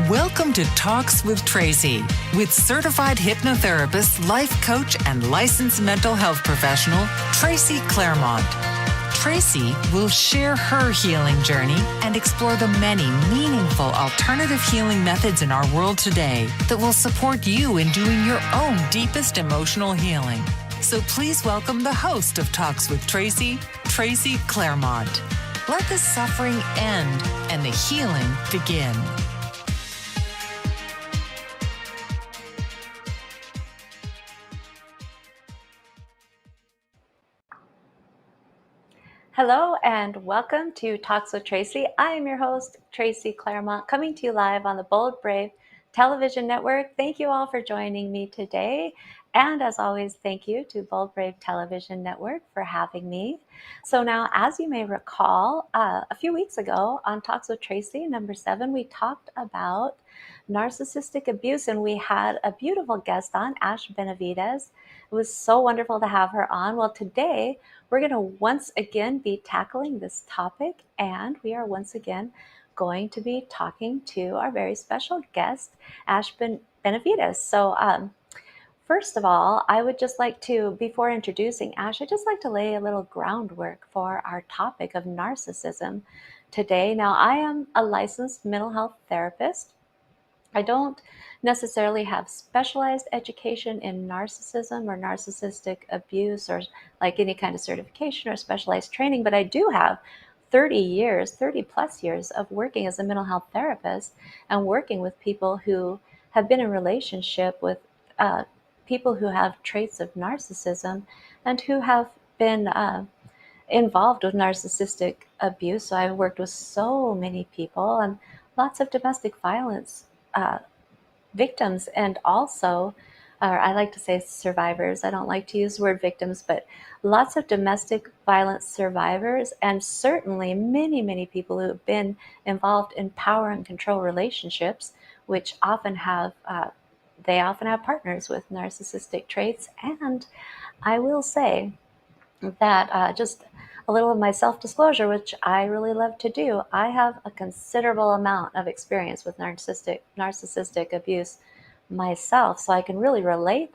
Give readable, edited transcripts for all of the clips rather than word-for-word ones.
Welcome to Talks with Tracy, with certified hypnotherapist, life coach, and licensed mental health professional, Tracy Claremont. Tracy will share her healing journey and explore the many meaningful alternative healing methods in our world today that will support you in doing your own deepest emotional healing. So please welcome the host of Talks with Tracy, Tracy Claremont. Let the suffering end and the healing begin. Hello and welcome to Talks with Tracy. I am your host, Tracy Claremont, coming to you live on the Bold Brave Television Network. Thank you all for joining me today. And as always, thank you to Bold Brave Television Network for having me. So now, as you may recall, a few weeks ago on Talks with Tracy, number 7, we talked about narcissistic abuse, and we had a beautiful guest on, Ash Benavides. It was so wonderful to have her on. Well, today we're going to once again be tackling this topic, and we are once again going to be talking to our very special guest, Ash Benavides. So first of all, I would just like to, before introducing Ash, I'd just like to lay a little groundwork for our topic of narcissism today. Now, I am a licensed mental health therapist. I don't necessarily have specialized education in narcissism or narcissistic abuse or like any kind of certification or specialized training, but I do have 30 plus years of working as a mental health therapist and working with people who have been in relationship with people who have traits of narcissism and who have been involved with narcissistic abuse. So I've worked with so many people and lots of domestic violence victims, and also, or I like to say survivors. I don't like to use the word victims, but lots of domestic violence survivors, and certainly many people who have been involved in power and control relationships, which often have partners with narcissistic traits. And I will say that just a little of my self-disclosure, which I really love to do, I have a considerable amount of experience with narcissistic abuse myself, so I can really relate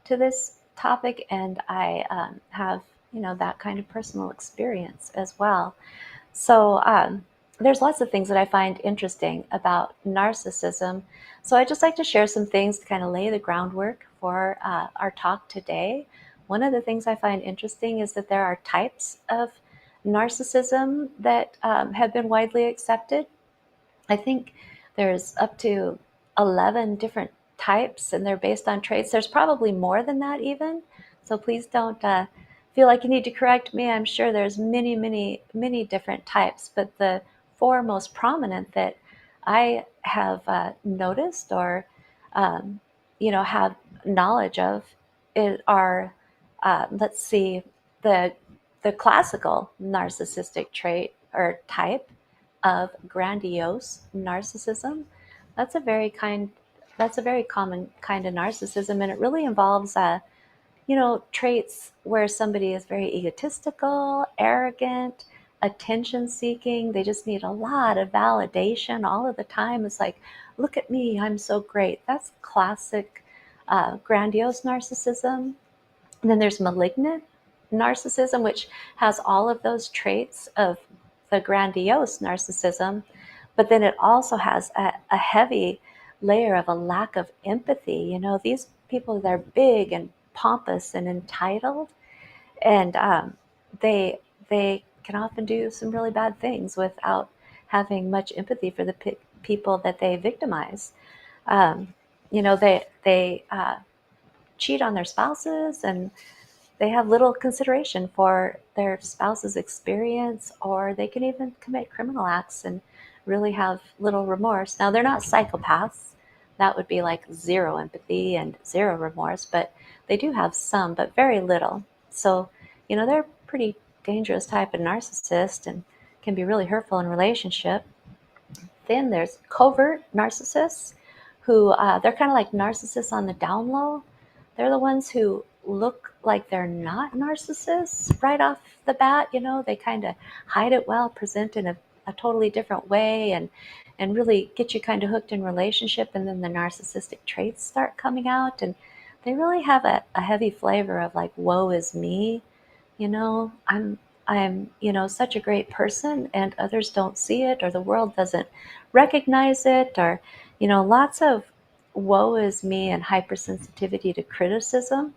to this topic, and I have that kind of personal experience as well. So there's lots of things that I find interesting about narcissism. So I just like to share some things to kind of lay the groundwork for our talk today. One of the things I find interesting is that there are types of narcissism that have been widely accepted. I think there's up to 11 different types, and they're based on traits. There's probably more than that even. So please don't feel like you need to correct me. I'm sure there's many different types, but the 4 most prominent that I have noticed or have knowledge of are let's see, the classical narcissistic trait or type of grandiose narcissism. That's a very common kind of narcissism, and it really involves traits where somebody is very egotistical, arrogant, attention seeking. They just need a lot of validation all of the time. It's like, look at me, I'm so great. That's classic grandiose narcissism. And then there's malignant narcissism, which has all of those traits of the grandiose narcissism, but then it also has a heavy layer of a lack of empathy. These people, they're big and pompous and entitled, and they can often do some really bad things without having much empathy for the people that they victimize. They cheat on their spouses, and they have little consideration for their spouse's experience, or they can even commit criminal acts and really have little remorse. Now, they're not psychopaths. That would be like zero empathy and zero remorse, but they do have some, but very little. So, they're a pretty dangerous type of narcissist and can be really hurtful in relationship. Then there's covert narcissists who, they're kind of like narcissists on the down low. They're the ones who look like they're not narcissists right off the bat. They kind of hide it well, present in a a totally different way, and really get you kind of hooked in relationship, and then the narcissistic traits start coming out, and they really have a heavy flavor of like, woe is me, I'm such a great person and others don't see it, or the world doesn't recognize it, or lots of woe is me and hypersensitivity to criticism.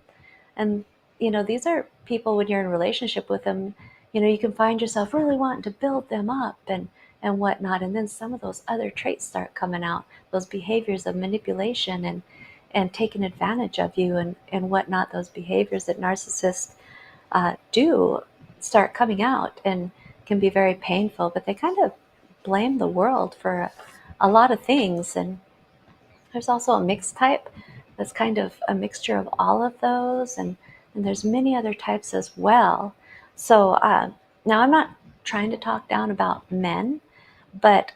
And these are people, when you're in a relationship with them, you can find yourself really wanting to build them up and whatnot, and then some of those other traits start coming out, those behaviors of manipulation and taking advantage of you and whatnot, those behaviors that narcissists do start coming out and can be very painful, but they kind of blame the world for a lot of things. And there's also a mixed type that's kind of a mixture of all of those, and there's many other types as well. So now I'm not trying to talk down about men, but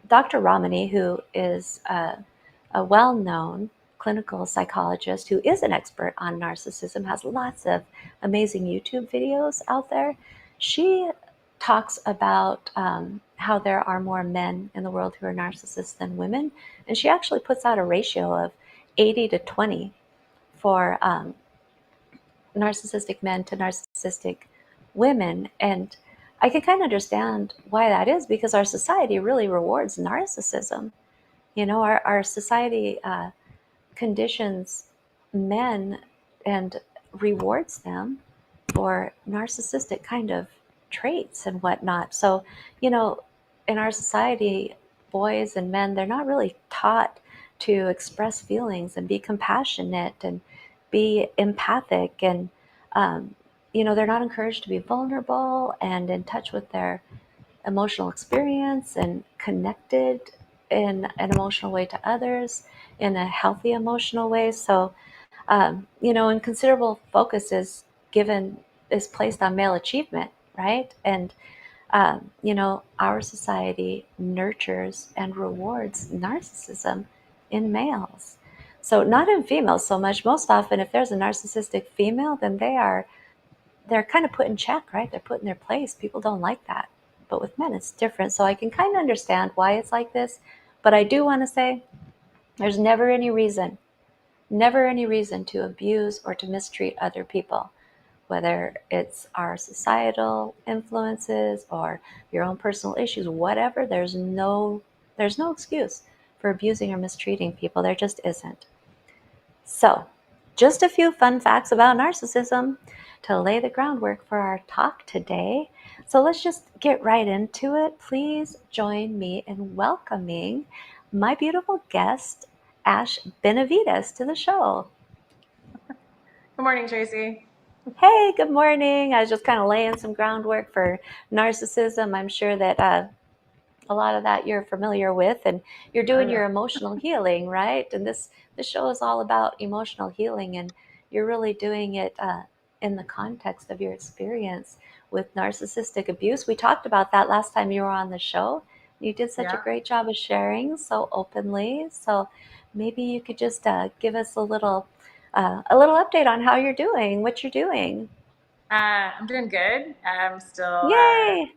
Dr. Ramani, who is a well-known clinical psychologist who is an expert on narcissism, has lots of amazing YouTube videos out there. She talks about how there are more men in the world who are narcissists than women, and she actually puts out a ratio of 80 to 20 for narcissistic men to narcissistic women. And I can kind of understand why that is, because our society really rewards narcissism. Our society conditions men and rewards them for narcissistic kind of traits and whatnot. So, in our society, boys and men, they're not really taught to express feelings and be compassionate and be empathic. And, they're not encouraged to be vulnerable and in touch with their emotional experience and connected in an emotional way to others, in a healthy emotional way. So, and considerable focus is placed on male achievement, right? And our society nurtures and rewards narcissism in males. So not in females so much. Most often, if there's a narcissistic female, then they're kind of put in check, right? They're put in their place. People don't like that. But with men, it's different. So I can kind of understand why it's like this. But I do want to say there's never any reason to abuse or to mistreat other people, whether it's our societal influences or your own personal issues, whatever. There's no excuse for abusing or mistreating people. There just isn't. So, just a few fun facts about narcissism to lay the groundwork for our talk today. So let's just get right into it. Please join me in welcoming my beautiful guest, Ash Benavides, to the show. Good morning, Tracy. Hey, good morning. I was just kind of laying some groundwork for narcissism. I'm sure that a lot of that you're familiar with, and you're doing your emotional healing, right? And this show is all about emotional healing, and you're really doing it in the context of your experience with narcissistic abuse. We talked about that last time you were on the show. You did such a great job of sharing so openly. So maybe you could just give us a little update on how you're doing, what you're doing. I'm doing good. I'm still. Yay!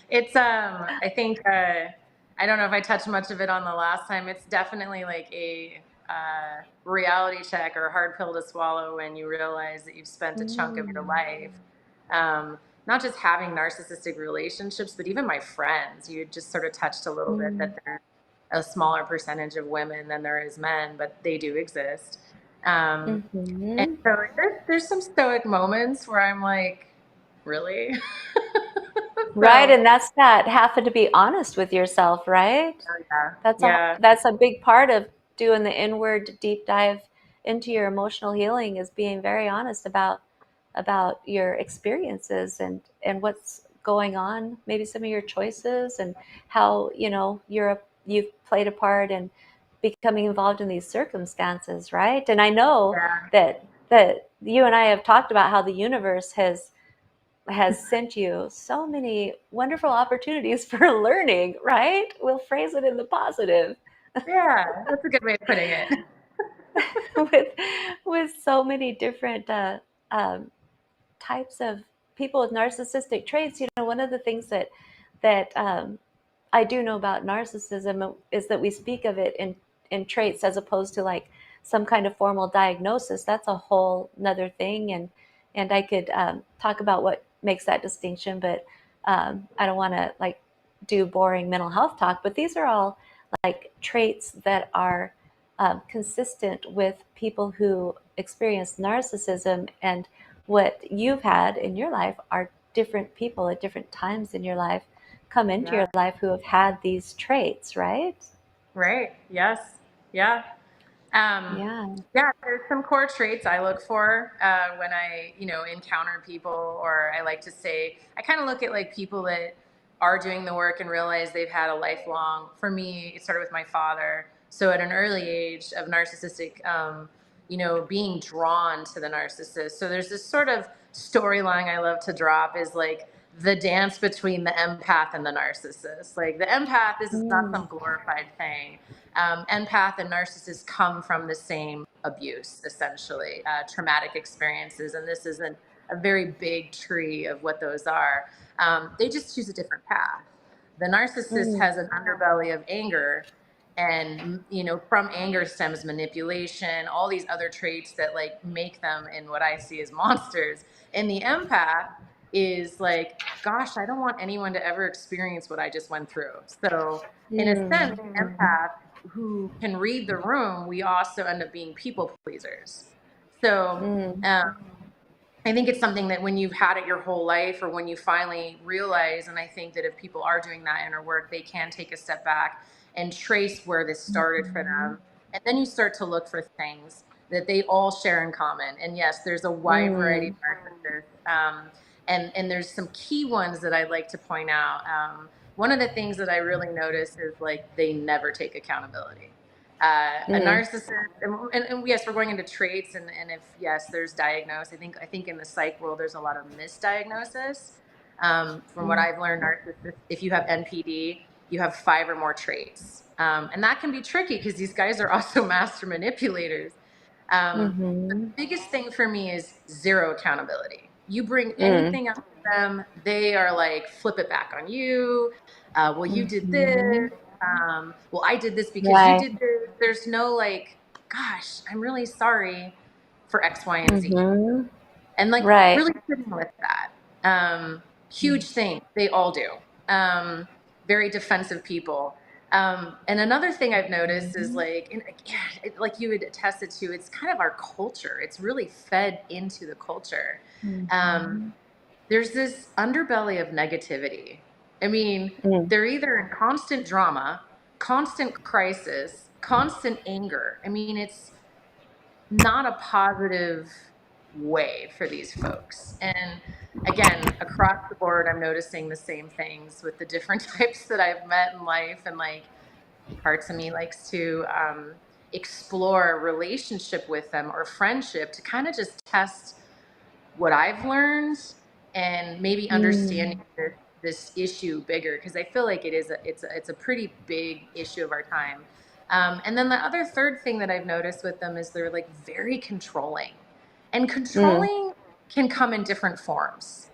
It's I think I don't know if I touched much of it on the last time. It's definitely like a reality check or a hard pill to swallow when you realize that you've spent a chunk of your life, not just having narcissistic relationships, but even my friends. You just sort of touched a little bit that there's a smaller percentage of women than there is men, but they do exist. And Mm-hmm. so there's some stoic moments where I'm like, really? Right, So and that's that having to be honest with yourself, right? yeah, That's a yeah, that's a big part of doing the inward deep dive into your emotional healing, is being very honest about your experiences and what's going on, maybe some of your choices, and how you've played a part in becoming involved in these circumstances, right? And I know yeah, that you and I have talked about how the universe has sent you so many wonderful opportunities for learning, right? We'll phrase it in the positive. yeah. That's a good way of putting it. with with so many different um, types of people with narcissistic traits, one of the things that I do know about narcissism is that we speak of it in traits as opposed to like some kind of formal diagnosis. That's a whole nother thing, and I could talk about what makes that distinction, but I don't want to like do boring mental health talk. But these are all like traits that are consistent with people who experience narcissism, and what you've had in your life are different people at different times in your life come into Yeah. your life who have had these traits, right? Right. Yes. Yeah. Yeah. Yeah, there's some core traits I look for when I, encounter people, or I like to say, I kind of look at like people that are doing the work and realize they've had a lifelong, for me, it started with my father. So at an early age of narcissistic, being drawn to the narcissist. So there's this sort of storyline I love to drop is like the dance between the empath and the narcissist. Like the empath, this is not Mm. some glorified thing. Empath and narcissists come from the same abuse, essentially, traumatic experiences. And this isn't a very big tree of what those are. They just choose a different path. The narcissist Mm. has an underbelly of anger, and from anger stems manipulation, all these other traits that like make them in what I see as monsters. And the empath is like, gosh, I don't want anyone to ever experience what I just went through. So in a sense, Mm. the empath who can read the room, we also end up being people pleasers. So Mm. I think it's something that when you've had it your whole life, or when you finally realize, and I think that if people are doing that inner work, they can take a step back and trace where this started for them. And then you start to look for things that they all share in common. And yes, there's a wide variety of Mm. narcissists. And there's some key ones that I'd like to point out. One of the things that I really notice is like they never take accountability. A Mm. narcissist, and yes, we're going into traits, and if yes, there's diagnosed. I think in the psych world, there's a lot of misdiagnosis. From what Mm. I've learned, narcissists, if you have NPD, you have 5 or more traits, and that can be tricky because these guys are also master manipulators. The Mm-hmm. biggest thing for me is zero accountability. You bring Mm. anything up to them, they are like, flip it back on you. Well, you did Mm-hmm. this. Well, I did this because you Right. did this. There's no like, gosh, I'm really sorry for X, Y, and Z. Mm-hmm. And like Right. really sitting with that. Huge thing. They all do. Very defensive people. And another thing I've noticed is like, and yeah, like you had attested to, it's kind of our culture. It's really fed into the culture. Um, Mm-hmm. there's this underbelly of negativity. I mean, Mm. they're either in constant drama, constant crisis, constant anger. I mean, it's not a positive way for these folks. And again, across the board, I'm noticing the same things with the different types that I've met in life. And like parts of me likes to explore a relationship with them or friendship to kind of just test what I've learned and maybe understanding Mm. this issue bigger, because I feel like it's a pretty big issue of our time. And then the other third thing that I've noticed with them is they're like very controlling, and Mm. controlling can come in different forms.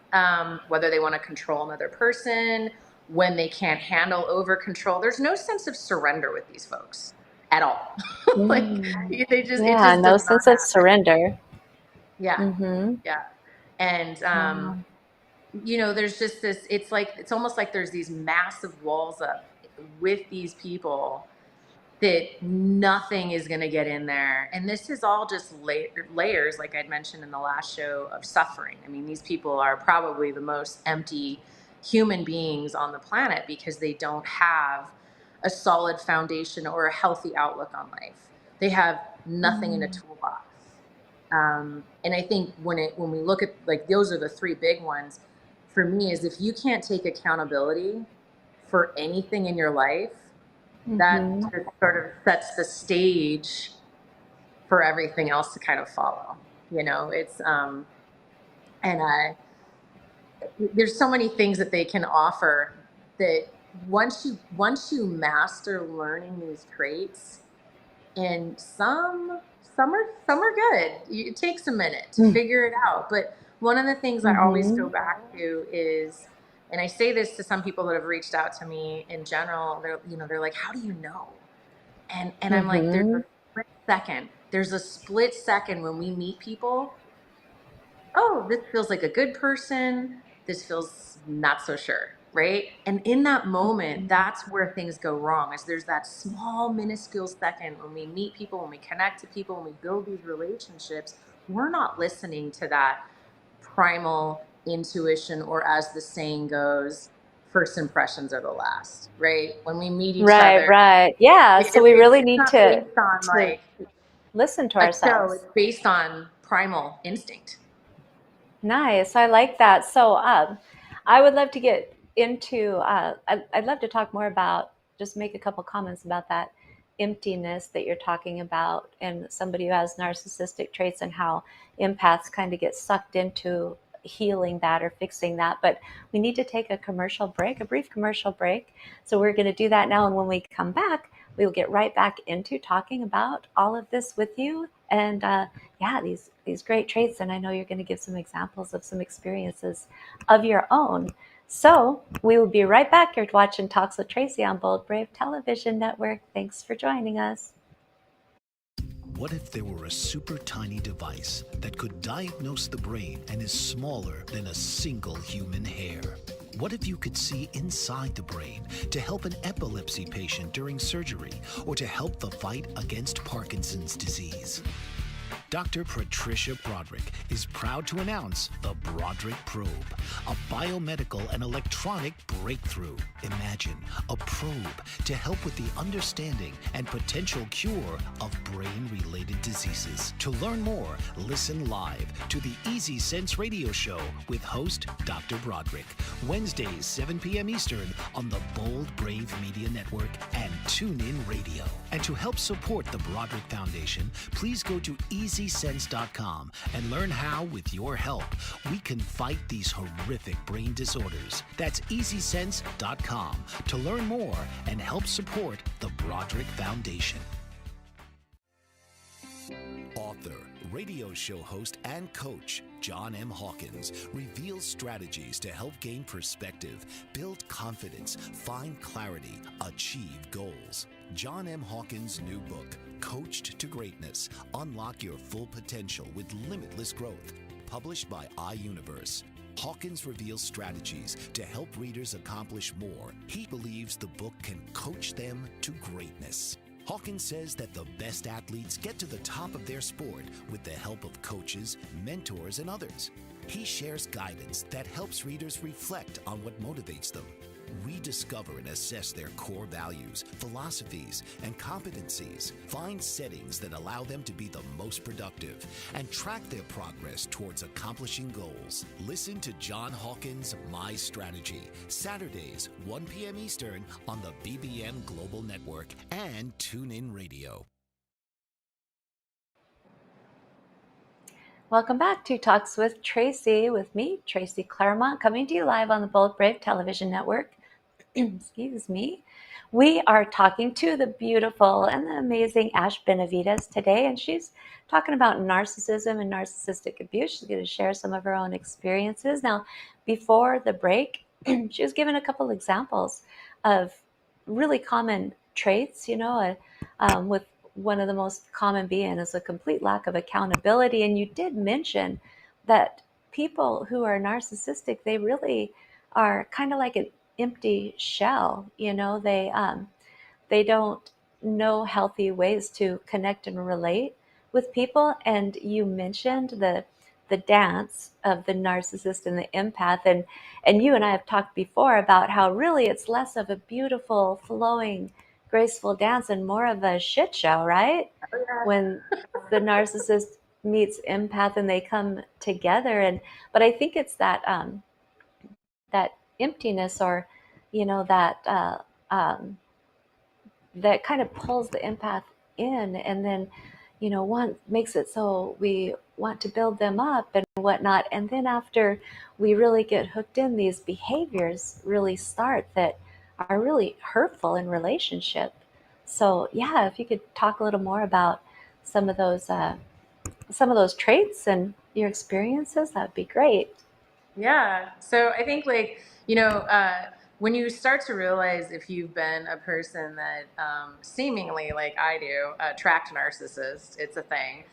Whether they want to control another person, when they can't handle over control, there's no sense of surrender with these folks at all. Like Mm. it Yeah, just no does not sense of happen. surrender. Yeah. Mm-hmm. Yeah. And, Wow. there's just this, it's almost like there's these massive walls up with these people that nothing is going to get in there. And this is all just layers, like I'd mentioned in the last show, of suffering. I mean, these people are probably the most empty human beings on the planet because they don't have a solid foundation or a healthy outlook on life. They have nothing in a Mm. toolbox. And I think when we look at like those are the 3 big ones for me, is if you can't take accountability for anything in your life, that Mm-hmm. just sort of sets the stage for everything else to kind of follow. It's and there's so many things that they can offer that once you master learning these traits, and some are good. It takes a minute to Mm. figure it out, but One of the things I always go back to is, and I say this to some people that have reached out to me in general, they're like, how do you know? And I'm like, there's a split second when we meet people. Oh, this feels like a good person. This feels not so sure, right? And in that moment, that's where things go wrong. Is there's that small, minuscule second when we meet people, when we connect to people, when we build these relationships, we're not listening to that primal intuition, or as the saying goes, first impressions are the last, right? When we meet each other, Right. Yeah. So we really it's need not based on to like listen to a show. ourselves. It's based on primal instinct. Nice. I like that. So, I would love to get into, I'd love to talk more about, just make a couple comments about that emptiness that you're talking about, and somebody who has narcissistic traits and how empaths kind of get sucked into healing that or fixing that. But we need to take a commercial break, a brief commercial break. So, we're going to do that now. And when we come back, we will get right back into talking about all of this with you. And, yeah, these great traits, and I know you're going to give some examples of some experiences of your own. So we will be right back. You're watching Talks with Tracy on Bold Brave Television Network. Thanks for joining us. What if there were a super tiny device that could diagnose the brain and is smaller than a single human hair? What if you could see inside the brain to help an epilepsy patient during surgery, or to help the fight against Parkinson's disease? Dr. Patricia Broderick is proud to announce the Broderick Probe, a biomedical and electronic breakthrough. Imagine a probe to help with the understanding and potential cure of brain-related diseases. To learn more, listen live to the Easy Sense radio show with host Dr. Broderick, Wednesdays 7 p.m. Eastern on the Bold Brave Media Network and TuneIn Radio. And to help support the Broderick Foundation, please go to EasySense.com and learn how, with your help, we can fight these horrific brain disorders. That's EasySense.com to learn more and help support the Broderick Foundation. Author, radio show host, and coach John M. Hawkins reveals strategies to help gain perspective, build confidence, find clarity, achieve goals. John M. Hawkins' new book, Coached to Greatness, Unlock Your Full Potential with Limitless Growth, published by iUniverse. Hawkins reveals strategies to help readers accomplish more. He believes the book can coach them to greatness. Hawkins says that the best athletes get to the top of their sport with the help of coaches, mentors, and others. He shares guidance that helps readers reflect on what motivates them, rediscover and assess their core values, philosophies, and competencies, find settings that allow them to be the most productive, and track their progress towards accomplishing goals. Listen to John Hawkins' My Strategy, Saturdays, 1 p.m. Eastern on the BBM Global Network and TuneIn Radio. Welcome back to Talks with Tracy, with me, Tracy Claremont, coming to you live on the Bold Brave Television Network. Excuse me. We are talking to the beautiful and the amazing Ash Benavides today, and she's talking about narcissism and narcissistic abuse. She's going to share some of her own experiences. Now, before the break, she was given a couple examples of really common traits, with one of the most common being is a complete lack of accountability. And you did mention that people who are narcissistic, they really are kind of like an empty shell. They don't know healthy ways to connect and relate with people. And you mentioned the dance of the narcissist and the empath, and you and I have talked before about how really it's less of a beautiful, flowing, graceful dance and more of a shit show, right? When the narcissist meets empath and they come together. But I think it's that that emptiness, or that kind of pulls the empath in, and then one makes it so we want to build them up and whatnot, and then after we really get hooked in, these behaviors really start that are really hurtful in relationship. So yeah, if you could talk a little more about some of those traits, and your experiences, that'd be great. Yeah. So I think like, when you start to realize if you've been a person that seemingly like I do, attract narcissists, it's a thing.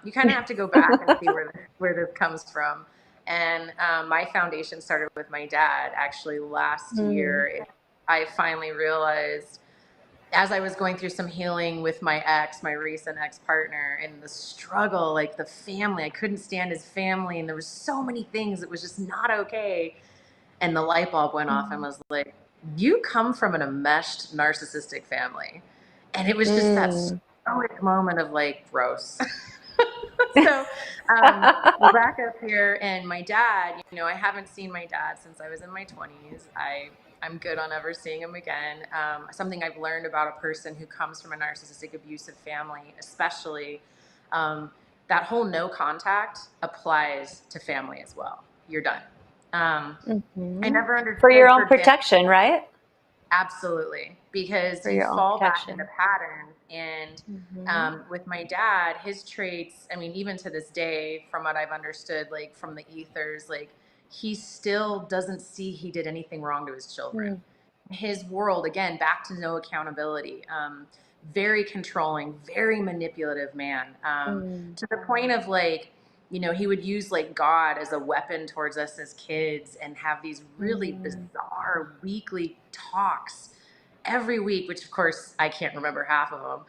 You kind of have to go back and see where this comes from. And my foundation started with my dad actually last Mm. year. I finally realized as I was going through some healing with my ex, my recent ex-partner, and the struggle, like the family, I couldn't stand his family. And there was so many things that was just not okay. And the light bulb went off and was like, you come from an enmeshed narcissistic family. And it was just that Mm. stoic moment of like, gross. So we're back up here, and my dad, I haven't seen my dad since I was in my 20s. I'm good on ever seeing him again. Something I've learned about a person who comes from a narcissistic abusive family, especially, that whole no contact applies to family as well. You're done. I Mhm. never For your understood, for own example, protection, right? absolutely, because For you your own fall back into protection. patterns. And Mhm. with my dad, his traits, I mean, even to this day, from what I've understood, like from the ethers, like he still doesn't see he did anything wrong to his children. Mm. His world, again, back to no accountability, very controlling, very manipulative man, Mm. to the point of like, he would use like God as a weapon towards us as kids and have these really Mm. bizarre weekly talks every week, which of course I can't remember half of them.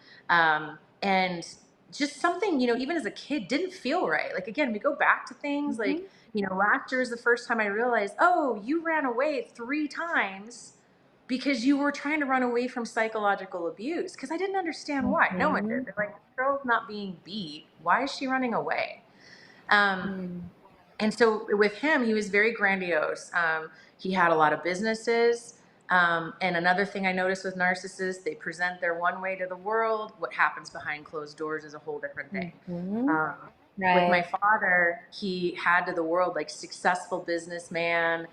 And just something, even as a kid didn't feel right. Like, again, we go back to things Mhm. like, last year is the first time I realized, oh, you ran away 3 times because you were trying to run away from psychological abuse. Because I didn't understand why. No one did. Mhm. They're like, this girl's not being beat. Why is she running away? Um, Mm. and so with him, he was very grandiose. He had a lot of businesses. And another thing I noticed with narcissists, they present their one way to the world. What happens behind closed doors is a whole different thing. Mhm. Um, with my Right. father, he had to the world like successful businessman.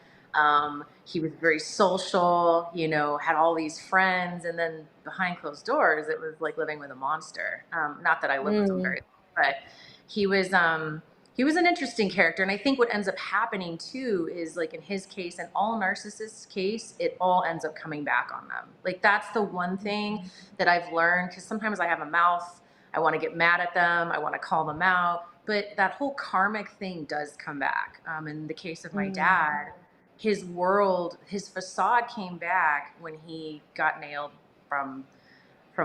He was very social, had all these friends. And then behind closed doors, it was like living with a monster. Not that I lived with him Mm. very long, but he was, he was an interesting character. And I think what ends up happening too is like in his case and all narcissists' case, it all ends up coming back on them. Like that's the one thing that I've learned, because sometimes I have a mouth, I want to get mad at them, I want to call them out, but that whole karmic thing does come back. In the case of my Mm. dad, his world, his facade came back when he got nailed from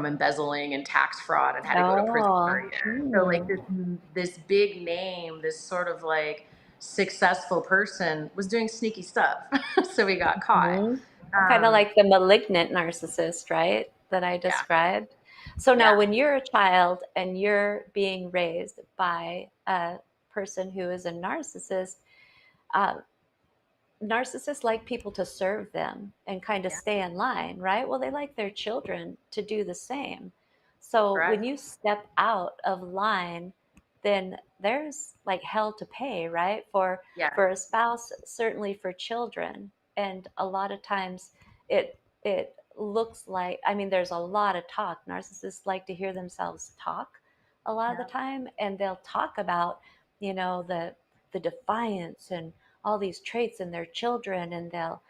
embezzling and tax fraud and had to go to prison for a Oh. year. So like Mm. this big name, this sort of like successful person was doing sneaky stuff. So he got caught. Mhm. Kind of Um, like the malignant narcissist, right? That I yeah, described. So now, yeah, when you're a child and you're being raised by a person who is a narcissist, uh, narcissists like people to serve them and kind of yeah, stay in line, right? Well, they like their children to do the same. So when correct. you step out of line, then there's like hell to pay, right? Yeah, For a spouse, certainly for children. And a lot of times it looks like, I mean, there's a lot of talk. Narcissists like to hear themselves talk a lot of the yeah, time, and they'll talk about, the defiance and all these traits in their children, and they'll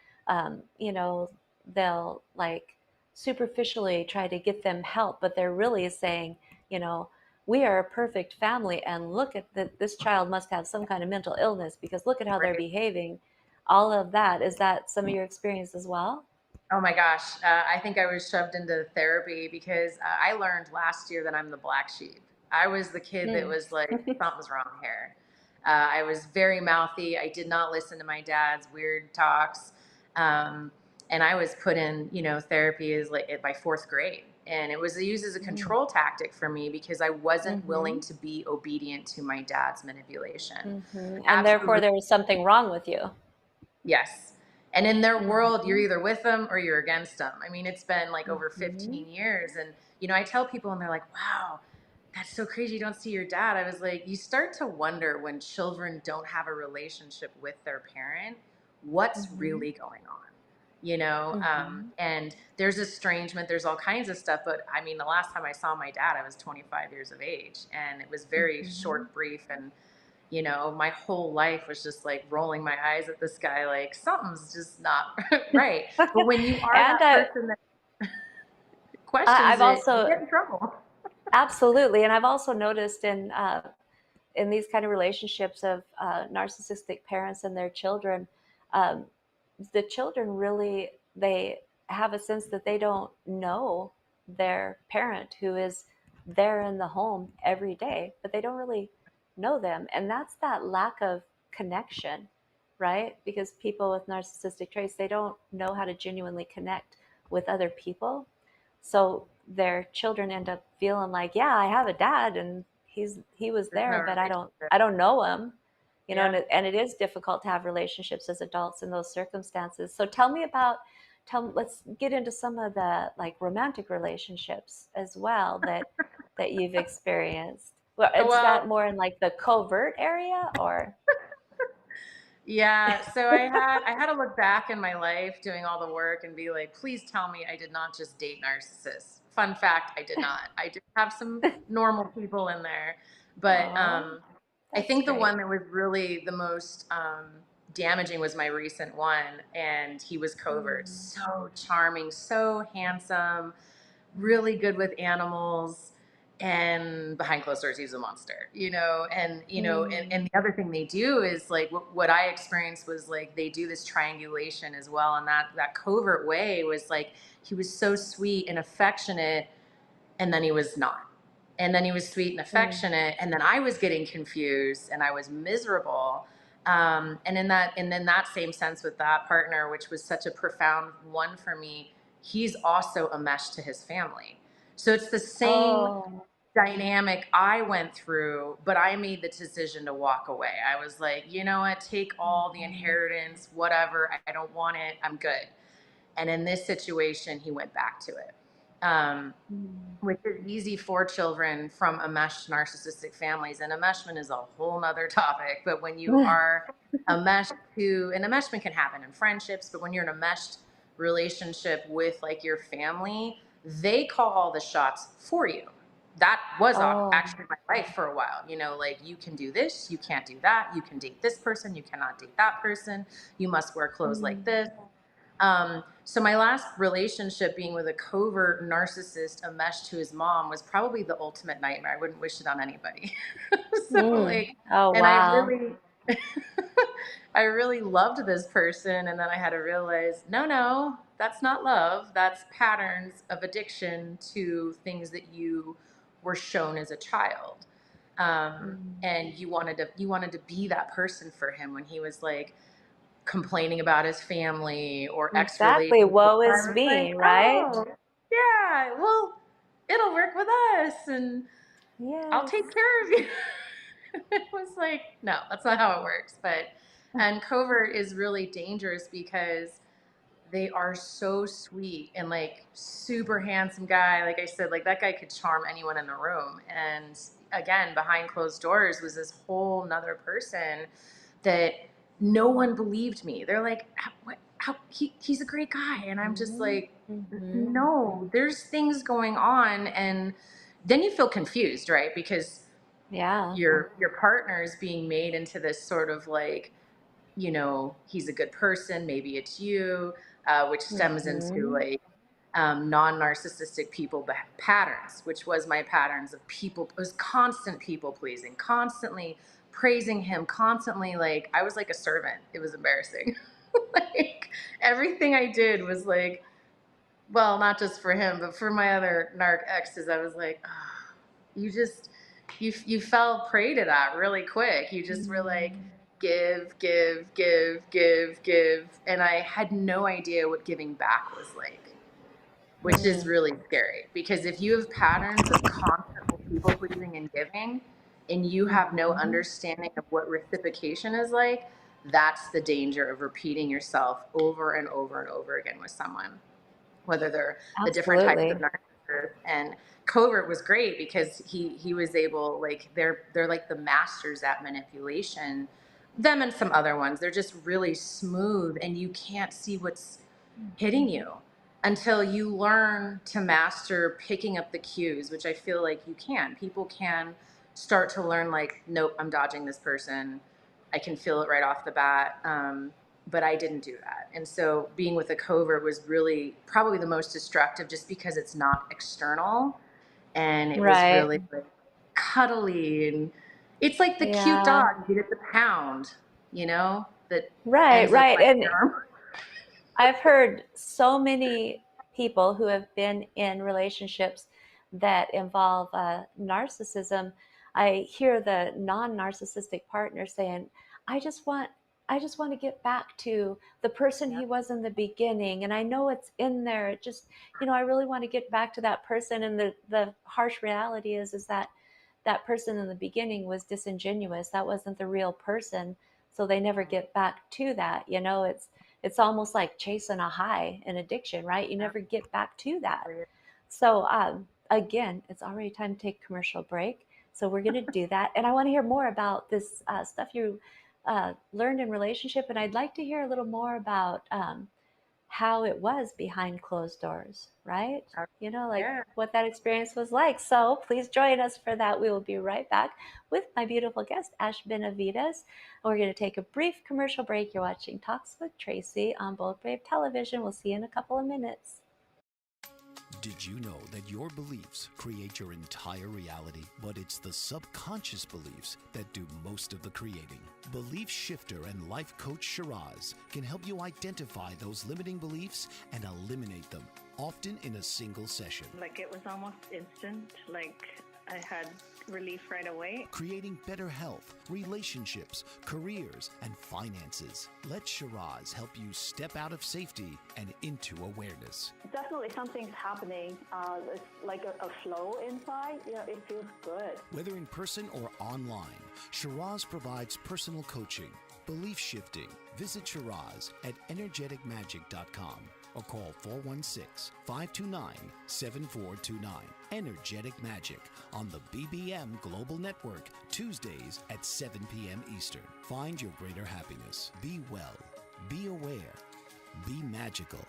like superficially try to get them help, but they're really saying, you know we are a perfect family, and look at this child must have some kind of mental illness because look at how they're right. behaving. All of that, is that some of your experience as well? Oh my gosh. I think I was shoved into therapy because I learned last year that I'm the black sheep. I was the kid that Mm. was like, something's wrong here. I was very mouthy. I did not listen to my dad's weird talks. Um, and I was put in, therapy as like by fourth grade. And it was used as a Mm. control tactic for me because I wasn't willing Mm-hmm. to be obedient to my dad's manipulation. Mm-hmm. And therefore Absolutely. there was something wrong with you. Yes. And in their world, you're Mm-hmm. either with them or you're against them. I mean, it's been like over Mm-hmm. 15 years. And, I tell people and they're like, wow, that's so crazy. You don't see your dad. I was like, you start to wonder when children don't have a relationship with their parent, what's Mm-hmm. really going on? Mm-hmm. And there's estrangement, there's all kinds of stuff. But I mean, the last time I saw my dad, I was 25 years of age and it was very Mm-hmm. short, brief. And you know, my whole life was just like rolling my eyes at this guy, like something's just not right. But when you are And that person that questions I've it, you also get in trouble. absolutely, and I've also noticed in these kind of relationships of narcissistic parents and their children, um, the children really they have a sense that they don't know their parent who is there in the home every day, but they don't really know them, and that's that lack of connection, right? Because people with narcissistic traits, they don't know how to genuinely connect with other people, so their children end up feeling like, yeah, I have a dad and he was There's no there, but relationship. I don't know him, you know, Yeah. and it is difficult to have relationships as adults in those circumstances. So tell me about let's get into some of the like romantic relationships as well that you've experienced. Well, is that Well, more in like the covert area or? yeah, so I had to look back in my life doing all the work and be like, please tell me I did not just date narcissists. Fun fact, I did not. I did have some normal people in there, but Oh, I that's think the great. one that was really the most damaging was my recent one, and he was covert. Mm. So charming, so handsome, really good with animals, and behind closed doors he's a monster, you know. And you know, and Mm. the other thing they do is like what I experienced was like they do this triangulation as well, and that covert way was like he was so sweet and affectionate, and then he was not, and then he was sweet and Mm. affectionate, and then I was getting confused and I was miserable. And in that, and then that same sense with that partner, which was such a profound one for me, he's also a mesh to his family. So it's the same Oh. dynamic I went through, but I made the decision to walk away. I was like, you know what, take all the Mhm. inheritance, whatever. I don't want it. I'm good. And in this situation, he went back to it. Um, Mm. which is easy for children from enmeshed narcissistic families. And enmeshment is a whole nother topic. But when you are enmeshed to, and enmeshment can happen in friendships, but when you're in a meshed relationship with like your family, they call all the shots for you. That was Oh. actually my life for a while. You know, like you can do this, you can't do that. You can date this person, you cannot date that person. You must wear clothes like Mm. this. So my last relationship being with a covert narcissist, enmeshed to his mom, was probably the ultimate nightmare. I wouldn't wish it on anybody. So Mm. like, Oh, and I wow. really, I really loved this person. And then I had to realize, no, that's not love. That's patterns of addiction to things that you were shown as a child. Mm. And you wanted to be that person for him when he was like, complaining about his family or ex Exactly. relationships. Woe I is was like, me, right? oh, yeah, well, it'll work with us and I'll Yes. take care of you. It was like, no, that's not how it works. And covert is really dangerous because they are so sweet and like super handsome guy. Like I said, like that guy could charm anyone in the room. And again, behind closed doors was this whole nother person that no one believed me. They're like, he's a great guy. And I'm just Mm-hmm. like, Mm-hmm. no, there's things going on. And then you feel confused, right? Because Yeah. your partner is being made into this sort of like, you know, he's a good person, maybe it's you, which stems into Mm-hmm. like non-narcissistic people patterns, which was my patterns of people. It was constant people pleasing, constantly praising him, constantly like I was like a servant. It was embarrassing. Like everything I did was like, well, not just for him, but for my other narc exes. I was like, oh, you just you fell prey to that really quick. You just were like, give, give, give, give, give, and I had no idea what giving back was like, which is Mm-hmm. really scary. Because if you have patterns of constantly people pleasing and giving, and you have no Mm-hmm. understanding of what reciprocation is like, that's the danger of repeating yourself over and over and over again with someone, whether they're the different types of Absolutely. narcissists. And covert was great because he was able, like they're like the masters at manipulation. Them and some other ones, they're just really smooth, and you can't see what's hitting you until you learn to master picking up the cues, which I feel like you can. People can start to learn like, nope, I'm dodging this person. I can feel it right off the bat. But I didn't do that. And so being with a covert was really probably the most destructive, just because it's not external, and it was Right. really like cuddly, and it's like the cute Yeah. dog you get at the pound, that Right, ends up right. biting And your arm. I've heard so many people who have been in relationships that involve narcissism. I hear the non-narcissistic partner saying, "I just want, I just want to get back to the person he Yep. was in the beginning, and I know it's in there. It just, I really want to get back to that person." And the harsh reality is that that person in the beginning was disingenuous. That wasn't the real person, so they never get back to that. It's almost like chasing a high in addiction, right? You never get back to that. So again, it's already time to take a commercial break. So we're going to do that, and I want to hear more about this stuff you learned in relationship, and I'd like to hear a little more about how it was behind closed doors, right? Like Yeah. what that experience was like. So please join us for that. We will be right back with my beautiful guest, Ash Benavides. We're going to take a brief commercial break. You're watching Talks with Tracy on Bold Brave Television. We'll see you in a couple of minutes. Did you know that your beliefs create your entire reality, but it's the subconscious beliefs that do most of the creating? Belief shifter and life coach Shiraz can help you identify those limiting beliefs and eliminate them, often in a single session. Like it was almost instant, like I had relief right away. Creating better health, relationships, careers, and finances. Let Shiraz help you step out of safety and into awareness. Definitely something's happening. It's like a flow inside. It feels good. Whether in person or online, Shiraz provides personal coaching, belief shifting. Visit Shiraz at energeticmagic.com or call 416-529-7429. Energetic Magic on the BBM Global Network, Tuesdays at 7 p.m. Eastern. Find your greater happiness. Be well. Be aware. Be magical.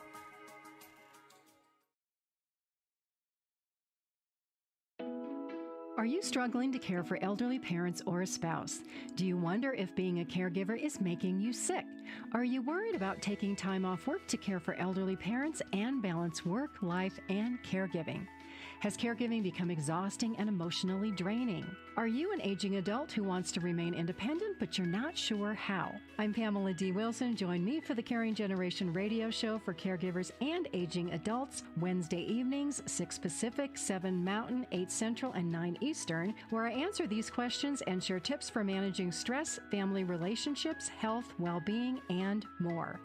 Are you struggling to care for elderly parents or a spouse? Do you wonder if being a caregiver is making you sick? Are you worried about taking time off work to care for elderly parents and balance work, life, and caregiving? Has caregiving become exhausting and emotionally draining? Are you an aging adult who wants to remain independent, but you're not sure how? I'm Pamela D. Wilson. Join me for the Caring Generation radio show for caregivers and aging adults, Wednesday evenings, 6 Pacific, 7 Mountain, 8 Central, and 9 Eastern, where I answer these questions and share tips for managing stress, family relationships, health, well-being, and more.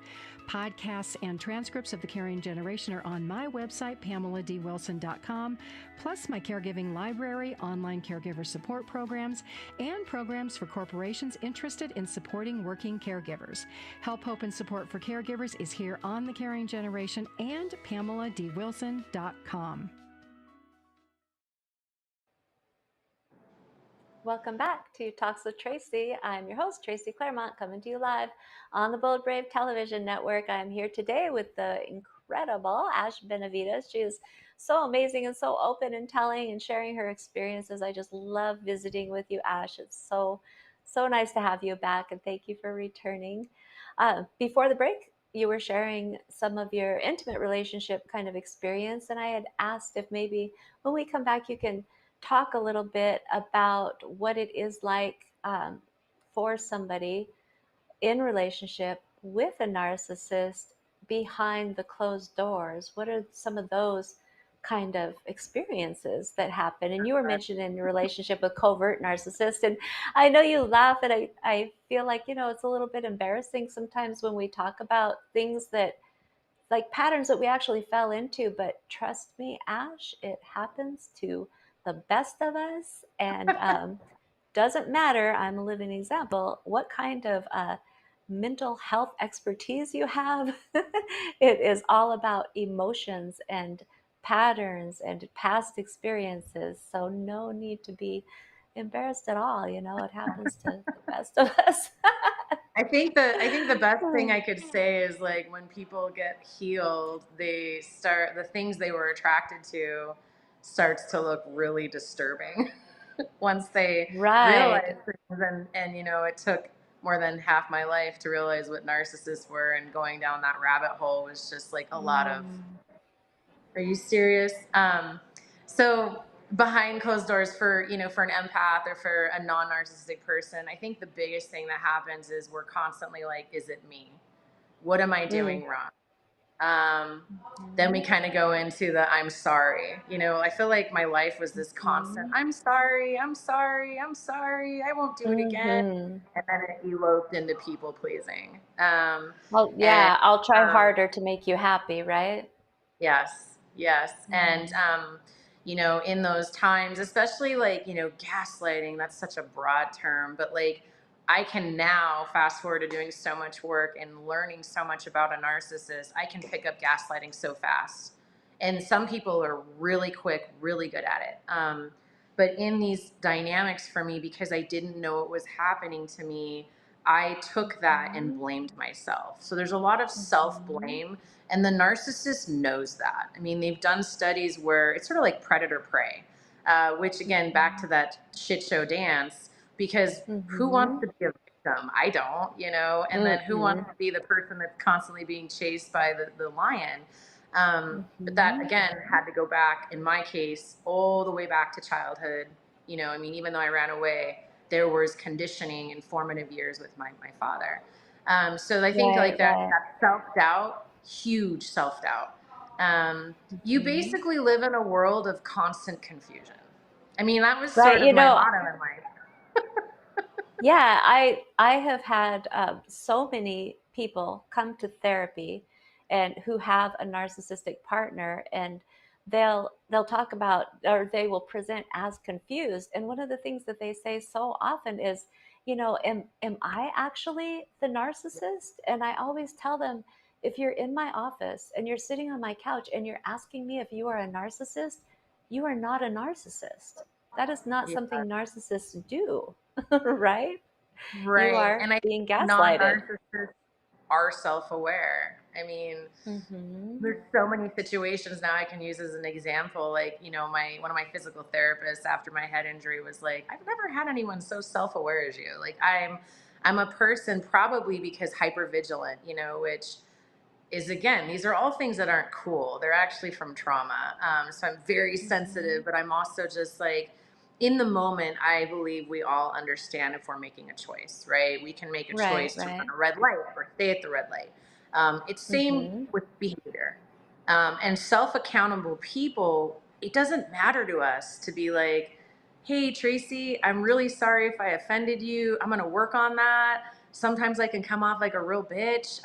Podcasts and transcripts of the Caring Generation are on my website, PamelaDWilson.com, plus my caregiving library, online caregiver support programs, and programs for corporations interested in supporting working caregivers. Help, hope, and support for caregivers is here on the Caring Generation and PamelaDWilson.com. Welcome back to Talks with Tracy. I'm your host, Tracy Claremont, coming to you live on the Bold Brave Television Network. I'm here today with the incredible Ash Benavides. She is so amazing and so open and telling and sharing her experiences. I just love visiting with you, Ash. It's so nice to have you back, and thank you for returning. Before the break, you were sharing some of your intimate relationship kind of experience, and I had asked if maybe when we come back you can talk a little bit about what it is like for somebody in relationship with a narcissist behind the closed doors. What are some of those kind of experiences that happen? And you were mentioning your relationship with covert narcissist, and I know you laugh, and I feel like it's a little bit embarrassing sometimes when we talk about things that like patterns that we actually fell into. But trust me, Ash, it happens to the best of us. And doesn't matter, I'm a living example, what kind of mental health expertise you have. It is all about emotions and patterns and past experiences. So no need to be embarrassed at all. It happens to the best of us. I think the best thing I could say is like when people get healed, the things they were attracted to starts to look really disturbing. once they Right. realize things. And, it took more than half my life to realize what narcissists were, and going down that rabbit hole was just like a lot of, are you serious? So behind closed doors for an empath or for a non-narcissistic person, I think the biggest thing that happens is we're constantly like, is it me? What am I doing wrong? Then we kind of go into the I'm sorry. I feel like my life was this constant I'm sorry, I'm sorry, I'm sorry, I won't do it again. And then it eloped into people pleasing. Well, And yeah, I'll try harder to make you happy, right? Yes, yes. And, in those times, especially like, gaslighting, that's such a broad term, but like, I can now fast forward to doing so much work and learning so much about a narcissist. I can pick up gaslighting so fast. And some people are really quick, really good at it. But in these dynamics for me, because I didn't know what was happening to me, I took that and blamed myself. So there's a lot of self blame. And the narcissist knows that. I mean, they've done studies where it's sort of like predator prey, which again, back to that shit show dance, because who wants to be a victim? I don't, and then who wants to be the person that's constantly being chased by the lion? But that again had to go back, in my case, all the way back to childhood. I mean, even though I ran away, there was conditioning in formative years with my father. So I think like that self-doubt, huge self-doubt. You basically live in a world of constant confusion. I mean, that was Right. sort of my motto in life. Yeah, I have had so many people come to therapy and who have a narcissistic partner, and they'll talk about, or they will present as confused. And one of the things that they say so often is, am I actually the narcissist? And I always tell them, if you're in my office and you're sitting on my couch and you're asking me if you are a narcissist, you are not a narcissist. That is not Yeah, something narcissists do. Right? You right. are And I being think gaslighted. non-narcissists are self-aware. I mean, Mm-hmm. there's so many situations now I can use as an example. Like, one of my physical therapists after my head injury was like, I've never had anyone so self-aware as you. Like, I'm a person, probably because hyper vigilant, which is, again, these are all things that aren't cool. They're actually from trauma. So I'm very sensitive, but I'm also just like, in the moment, I believe we all understand if we're making a choice, right? We can make a Right, choice to run right. a red light or stay at the red light. It's same Mm-hmm. with behavior. And self-accountable people, it doesn't matter to us to be like, hey, Tracy, I'm really sorry if I offended you. I'm going to work on that. Sometimes I can come off like a real bitch.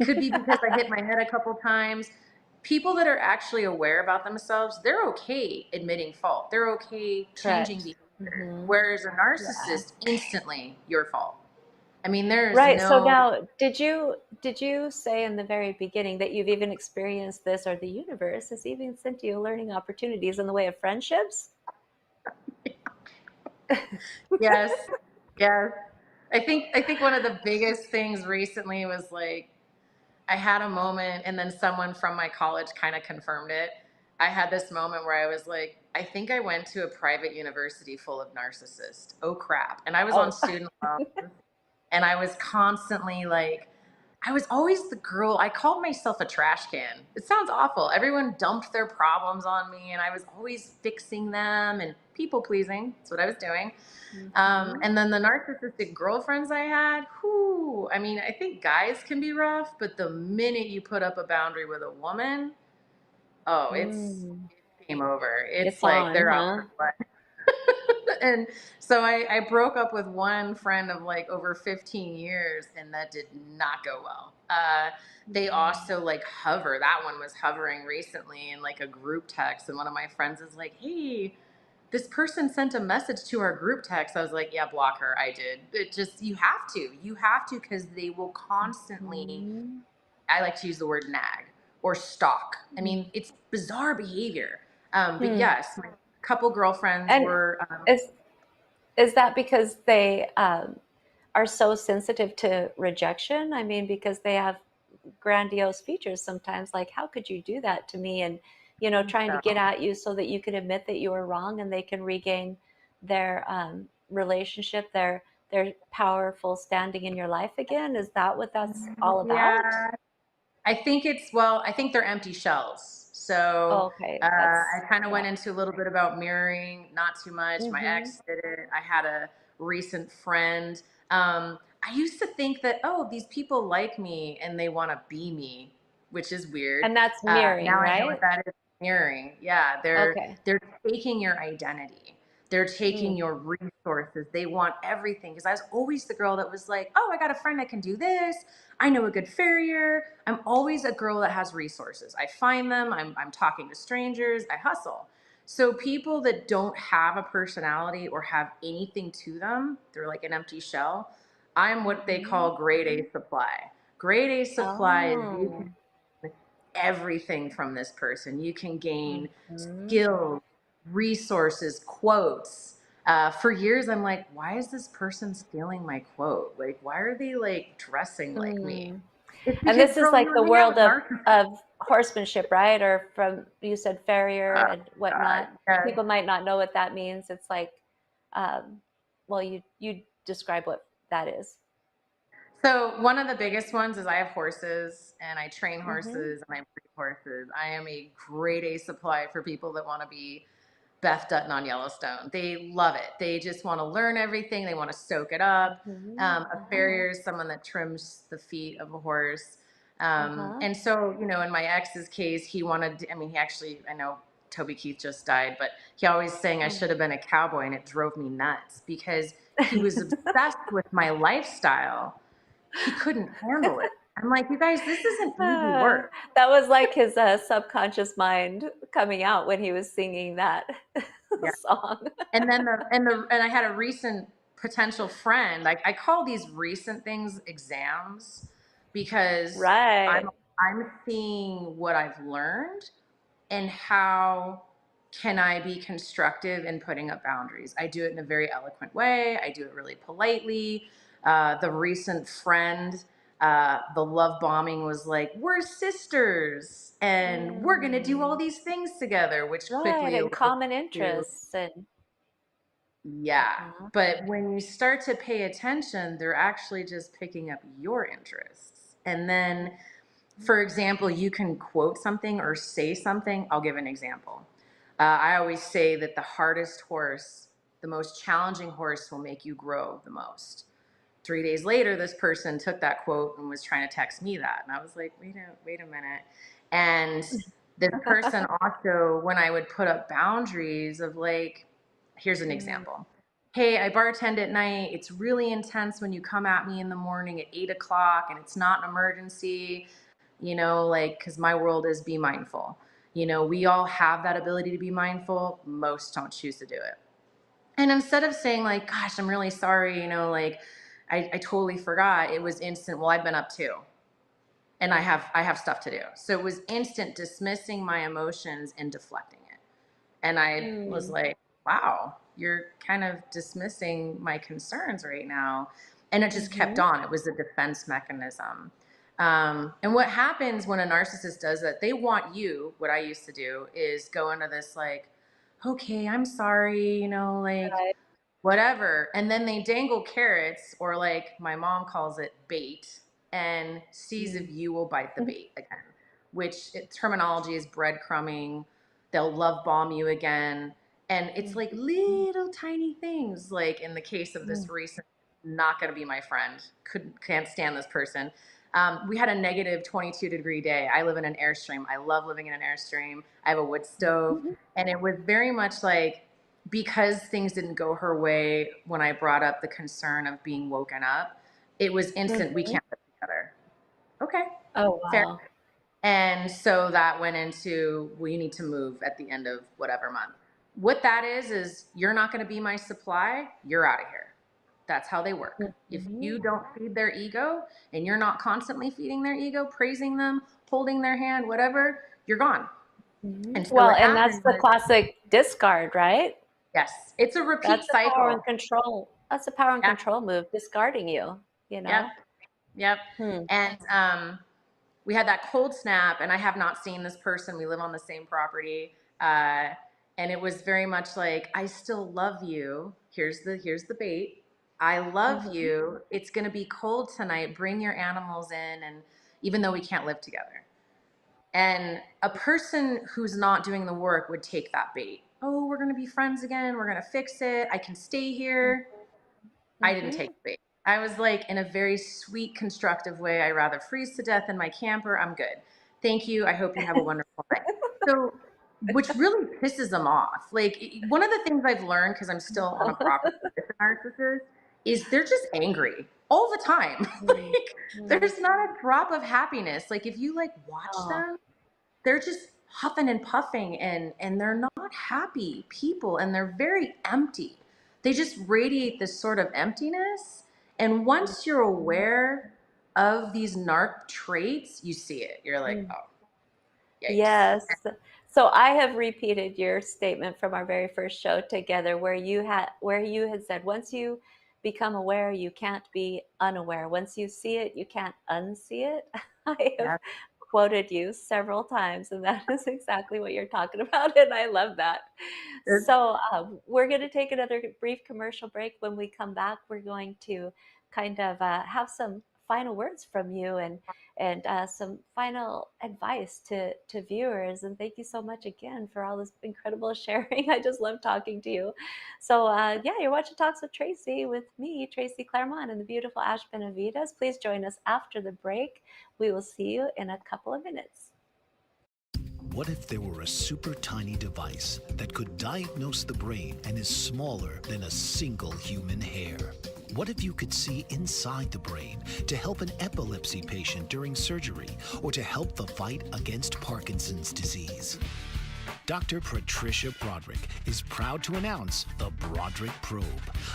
Could be because I hit my head a couple times. People that are actually aware about themselves, they're okay admitting fault. They're okay changing Correct. behavior. Mm-hmm. Whereas a Yeah. narcissist, instantly your fault. I mean, there's Right. So no, now, did you say in the very beginning that you've even experienced this, or the universe has even sent you learning opportunities in the way of friendships? yes, yes. I think one of the biggest things recently was like, I had a moment, and then someone from my college kind of confirmed it. I had this moment where I was like, I think I went to a private university full of narcissists. Oh crap. And I was on Oh. student loans, and I was constantly like, I was always the girl. I called myself a trash can. It sounds awful. Everyone dumped their problems on me, and I was always fixing them and people pleasing. That's what I was doing. Mm-hmm. And then the narcissistic girlfriends I had, whoo, I mean, I think guys can be rough, but the minute you put up a boundary with a woman, oh, it's Mm. game over. It's It's like on, they're out huh? for blood. And so I broke up with one friend of like over 15 years, and that did not go well. They also like hover. That one was hovering recently in like a group text, and one of my friends is like, hey, this person sent a message to our group text. I was like, yeah, block her. I did. It just, you have to, because they will constantly, Mm-hmm. I like to use the word nag or stalk. I mean, it's bizarre behavior. But Hmm. yes, my couple girlfriends And were, is is that because they are so sensitive to rejection? I mean, because they have grandiose features sometimes, like, how could you do that to me? And trying to So get at you so that you can admit that you were wrong and they can regain their relationship, their powerful standing in your life again. Is that what that's all about? yeah, I think they're empty shells. So Okay, I that's kind of yeah. went into a little bit about mirroring, not too much. My Mm-hmm. ex did it. I had a recent friend. I used to think that, oh, these people like me and they want to be me, which is weird. And that's mirroring, Now I know what right? that is, mirroring. Yeah, Okay. they're taking your identity. They're taking Mm. your resources. They want everything. Because I was always the girl that was like, oh, I got a friend that can do this. I know a good farrier. I'm always a girl that has resources. I find them. I'm talking to strangers. I hustle. So people that don't have a personality or have anything to them, they're like an empty shell. I'm what they Mhm. call grade A supply. Grade A supply is you Oh. can get everything from this person. You can gain Mhm. skills, resources, quotes. For years, I'm like, why is this person stealing my quote? Like, why are they like dressing like me? Mm. It's And because, this is girl, you like the hang out world with narcissists. of horsemanship, right? Or from, you said farrier Oh, and God. whatnot. Yeah. People might not know what that means. It's like, um, well, you describe what that is. So one of the biggest ones is I have horses and I train Mm-hmm. horses and I breed horses. I am a grade A supply for people that want to be Beth Dutton on Yellowstone. They love it. They just want to learn everything. They want to soak it up. Mm-hmm. A farrier is someone that trims the feet of a horse. Uh-huh. And so, in my ex's case, he wanted, he actually, I know Toby Keith just died, but he always saying I Oh. should have been a cowboy, and it drove me nuts because he was obsessed with my lifestyle. He couldn't handle it. I'm like, you guys, this isn't easy Uh, work. that was like his subconscious mind coming out when he was singing that Yeah. song. And then and I had a recent potential friend. I call these recent things exams because I'm Right. I'm seeing what I've learned and how can I be constructive in putting up boundaries. I do it in a very eloquent way. I do it really politely. The recent friend, the love bombing was like, we're sisters and we're going to do all Mm. these things together, which Right. quickly And evolved common to, interests and yeah. uh-huh. But when you start to pay attention, they're actually just picking up your interests. And then, for example, you can quote something or say something. I'll give an example. I always say that the hardest horse, the most challenging horse will make you grow the most. 3 days later, this person took that quote and was trying to text me that. And I was like, wait a minute. And this person also, when I would put up boundaries of like, here's an Mm. example. Hey, I bartend at night. It's really intense when you come at me in the morning at 8 o'clock and it's not an emergency, like, because my world is be mindful. We all have that ability to be mindful. Most don't choose to do it. And instead of saying like, gosh, I'm really sorry, like I totally forgot, it was instant, well, I've been up too. And I have stuff to do. So it was instant dismissing my emotions and deflecting it. And I was Mm. like, wow, you're kind of dismissing my concerns right now. And it just kept Mm-hmm. on. It was a defense mechanism. And what happens when a narcissist does that, they want you, what I used to do is go into this like, okay, I'm sorry, like, Right. whatever. And then they dangle carrots, or like my mom calls it bait, and sees if Mm. you will bite the bait again, which terminology is breadcrumbing. They'll love bomb you again. And it's like Mhm. little tiny things. Like in the case of this Mm. recent, not going to be my friend, can't stand this person. We had a negative 22-degree day. I live in an Airstream. I love living in an Airstream. I have a wood stove. Mhm. And it was very much like, because things didn't go her way when I brought up the concern of being woken up, it was instant, we Mhm. can't live together. Okay, Oh, fair. wow. And so that went into, well, you need to move at the end of whatever month. What that is you're not going to be my supply, you're out of here. That's how they work. If Mhm. you don't feed their ego and you're not constantly feeding their ego, praising them, holding their hand, whatever, you're gone. Mhm. And so Well, what and that's happened the was, classic discard, right? yes, it's a That's repeat the power cycle. and control. That's the power and Yeah. control move, discarding you, you Yep. know? Yep. Hmm. And we had that cold snap, and I have not seen this person. We live on the same property. And it was very much like, I still love you. Here's the bait. I love Mm-hmm. you. It's going to be cold tonight. Bring your animals in. And even though we can't live together. And a person who's not doing the work would take that bait. Oh, we're going to be friends again. We're going to fix it. I can stay here. I didn't take the bait. I was like, in a very sweet, constructive way, I'd rather freeze to death in my camper. I'm good. Thank you. I hope you have a wonderful night. So, which really pisses them off. Like, one of the things I've learned, because I'm still on a property with a narcissist, is they're just angry all the time. Like, there's not a drop of happiness. Like, if you like watch Oh, them, they're just huffing and puffing, and they're not happy people, and they're very empty. They just radiate this sort of emptiness. And once you're aware of these narc traits, you see it. You're like, oh, yikes. yes. So I have repeated your statement from our very first show together where you had said once you become aware, you can't be unaware. Once you see it, you can't unsee it. I have Yeah. quoted you several times, and that is exactly what you're talking about, and I love that. So we're going to take another brief commercial break. When we come back, we're going to kind of have some final words from you and some final advice to viewers. And thank you so much again for all this incredible sharing. I just love talking to you. So yeah, you're watching Talks with Tracy with me, Tracy Claremont, and the beautiful Ash Benavides. Please join us after the break. We will see you in a couple of minutes. What if there were a super tiny device that could diagnose the brain and is smaller than a single human hair? What if you could see inside the brain to help an epilepsy patient during surgery or to help the fight against Parkinson's disease? Dr. Patricia Broderick is proud to announce the Broderick Probe,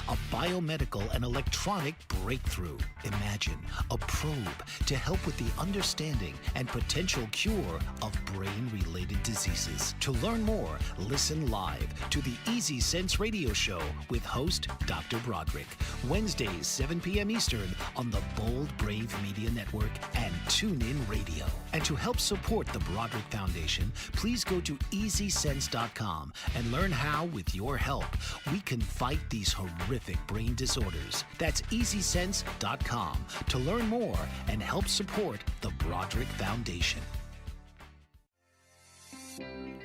a biomedical and electronic breakthrough. Imagine a probe to help with the understanding and potential cure of brain-related diseases. To learn more, listen live to the Easy Sense radio show with host Dr. Broderick, Wednesdays 7 p.m. Eastern on the Bold Brave Media Network and TuneIn Radio. And to help support the Broderick Foundation, please go to EasySense.com and learn how, with your help, we can fight these horrific brain disorders. That's EasySense.com to learn more and help support the Broderick Foundation.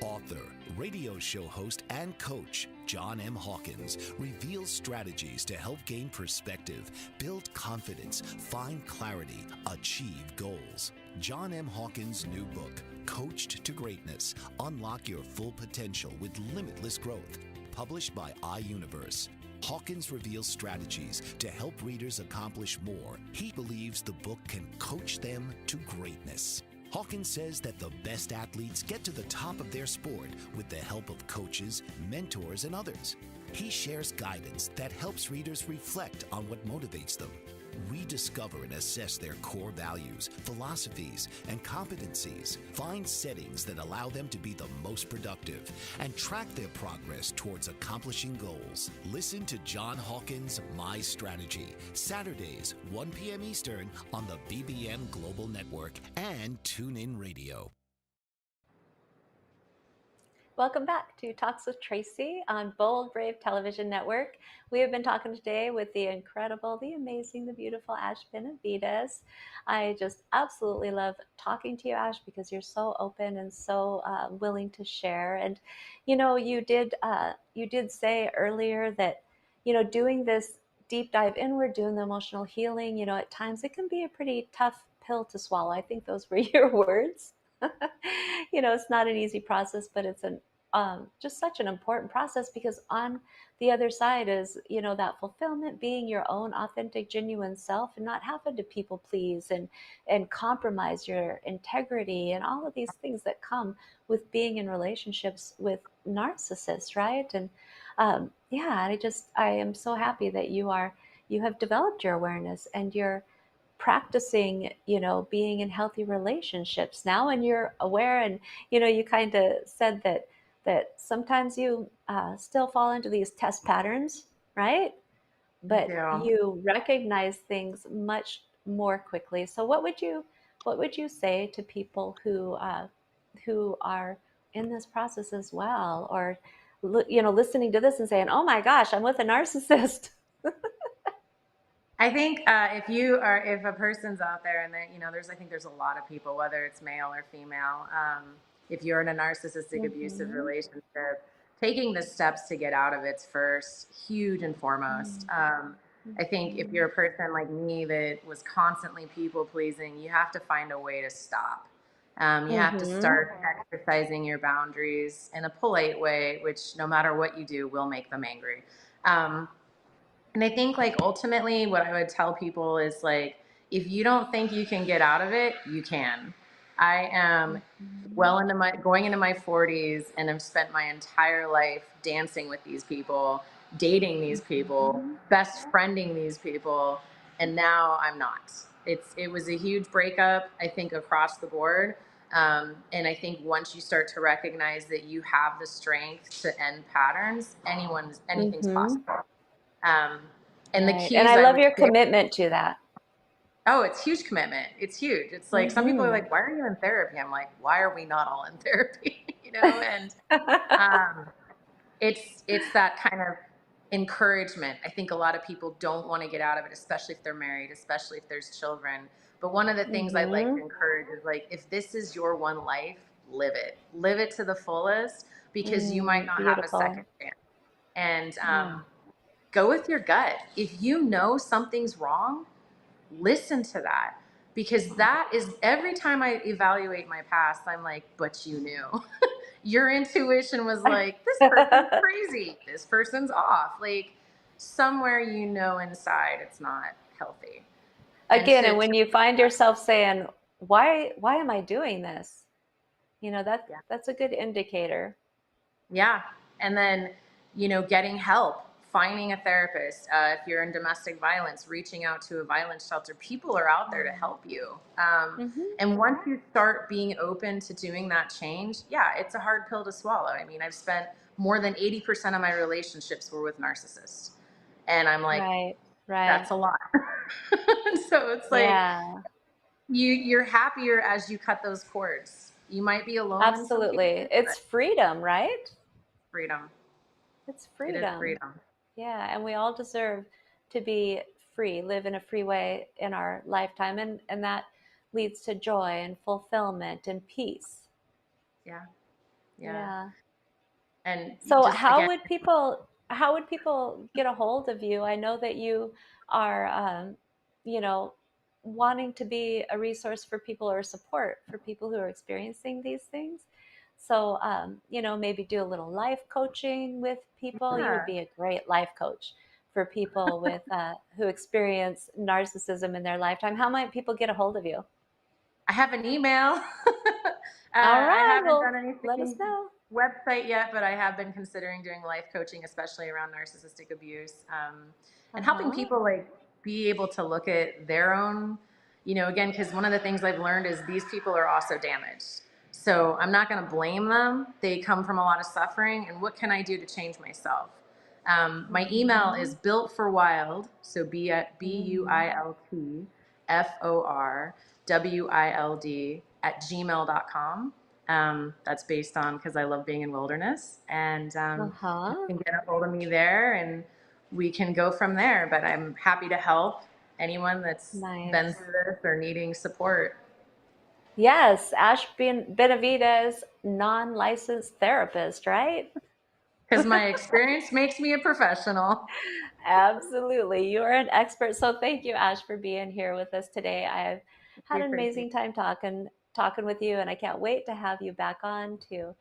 Author, radio show host, and coach John M. Hawkins reveals strategies to help gain perspective, build confidence, find clarity, achieve goals. John M. Hawkins' new book, Coached to Greatness, Unlock Your Full Potential with Limitless Growth, published by iUniverse. Hawkins reveals strategies to help readers accomplish more. He believes the book can coach them to greatness. Hawkins says that the best athletes get to the top of their sport with the help of coaches, mentors, and others. He shares guidance that helps readers reflect on what motivates them, rediscover and assess their core values, philosophies, and competencies, find settings that allow them to be the most productive, and track their progress towards accomplishing goals. Listen to John Hawkins' My Strategy, Saturdays, 1 p.m. Eastern on the BBM Global Network and TuneIn Radio. Welcome back to Talks with Tracy on Bold Brave Television Network. We have been talking today with the incredible, the amazing, the beautiful Ash Benavides. I just absolutely love talking to you, Ash, because you're so open and so willing to share. And you know, you did say earlier that doing this deep dive inward, doing the emotional healing, at times it can be a pretty tough pill to swallow. I think those were your words. It's not an easy process, but it's just such an important process, because on the other side is, that fulfillment, being your own authentic, genuine self, and not having to people please and compromise your integrity and all of these things that come with being in relationships with narcissists, right? And yeah, I am so happy that you have developed your awareness and you're practicing, being in healthy relationships now, and you're aware. And you kind of said that sometimes you still fall into these test patterns, right? But Yeah. you recognize things much more quickly. So what would you what would you say to people who are in this process as well, or listening to this and saying, "Oh my gosh, I'm with a narcissist." I think if a person's out there and I think there's a lot of people, whether it's male or female, if you're in a narcissistic abusive relationship, taking the steps to get out of it's first huge and foremost. I think if you're a person like me that was constantly people pleasing, you have to find a way to stop. You have to start exercising your boundaries in a polite way, which no matter what you do will make them angry. And I think like ultimately what I would tell people is like, if you don't think you can get out of it, you can. I am going into my 40s and have spent my entire life dancing with these people, dating these people, best friending these people, and now I'm not. It was a huge breakup, I think, across the board. And I think once you start to recognize that you have the strength to end patterns, anything's possible. And the Right. And keys I I love would your share. commitment to that. Oh, it's huge commitment. It's huge. It's like some people are like, "Why are you in therapy?" I'm like, "Why are we not all in therapy?" And um, it's that kind of encouragement. I think a lot of people don't want to get out of it, especially if they're married, especially if there's children. But one of the things I'd like to encourage is like, if this is your one life, live it to the fullest, because you might not have a Beautiful. second chance. And Yeah. go with your gut. If you know something's wrong, listen to that, because that is, every time I evaluate my past, I'm like, but you knew. Your intuition was like, this person's crazy, this person's off, like somewhere inside it's not healthy. And Again, and when you find yourself saying, why am I doing this? That's a good indicator. Yeah. And then, getting help, finding a therapist. If you're in domestic violence, reaching out to a violence shelter, people are out there to help you. And once you start being open to doing that change, yeah, it's a hard pill to swallow. I mean, I've spent more than 80% of my relationships were with narcissists. And I'm like, Right. that's a lot. So it's like, Yeah, you're happier as you cut those cords. You might be alone in some absolutely. cases, It's but freedom, right? freedom. It's It is freedom. freedom. Yeah, and we all deserve to be free, live in a free way in our lifetime, and that leads to joy and fulfillment and peace. Yeah. Yeah. Yeah. And So just again, how would people get a hold of you? I know that you are you know wanting to be a resource for people or support for people who are experiencing these things. So maybe do a little life coaching with people. You would yeah, be a great life coach for people with who experience narcissism in their lifetime. How might people get a hold of you? I have an email. All I right, haven't well, done let us anything know. website yet, but I have been considering doing life coaching, especially around narcissistic abuse, and helping Uh-huh. people like be able to look at their own, again, because one of the things I've learned is these people are also damaged. So I'm not going to blame them. They come from a lot of suffering, and what can I do to change myself? My email is built for wild, so BUILTFORWILD @gmail.com. That's based on, because I love being in wilderness, and you Uh-huh. can get a hold of me there, and we can go from there. But I'm happy to help anyone that's been Nice. through this or needing support. Yes, Ash Benavides, non-licensed therapist, right? Because my experience makes me a professional. Absolutely. You are an expert. So thank you, Ash, for being here with us today. I've had Thank an you, Tracy. amazing time talking with you, and I can't wait to have you back on to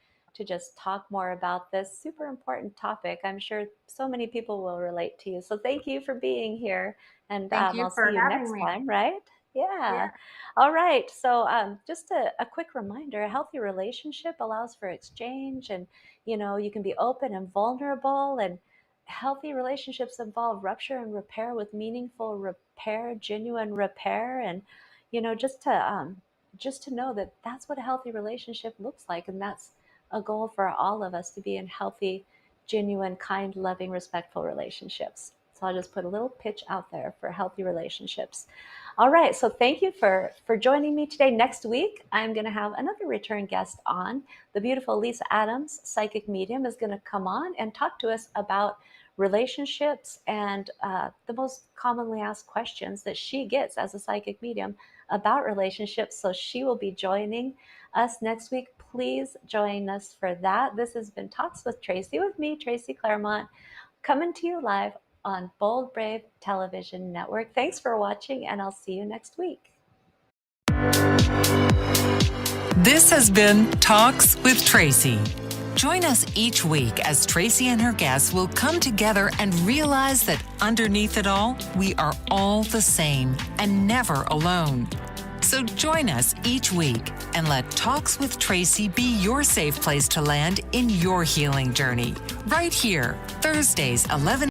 just talk more about this super important topic. I'm sure so many people will relate to you. So thank you for being here, and Thank you I'll see for you having next me. time, right? Yeah. Yeah. All right. So just a quick reminder, a healthy relationship allows for exchange, and you can be open and vulnerable, and healthy relationships involve rupture and repair with meaningful repair, genuine repair, and just to know that that's what a healthy relationship looks like, and that's a goal for all of us, to be in healthy, genuine, kind, loving, respectful relationships. So I'll just put a little pitch out there for healthy relationships. All right, so thank you for joining me today. Next week, I'm going to have another return guest on. The beautiful Lisa Adams, psychic medium, is going to come on and talk to us about relationships and the most commonly asked questions that she gets as a psychic medium about relationships. So she will be joining us next week. Please join us for that. This has been Talks with Tracy with me, Tracy Claremont, coming to you live on Bold Brave Television Network. Thanks for watching, and I'll see you next week. This has been Talks with Tracy. Join us each week as Tracy and her guests will come together and realize that underneath it all, we are all the same and never alone. So join us each week and let Talks with Tracy be your safe place to land in your healing journey. Right here, Thursdays, 11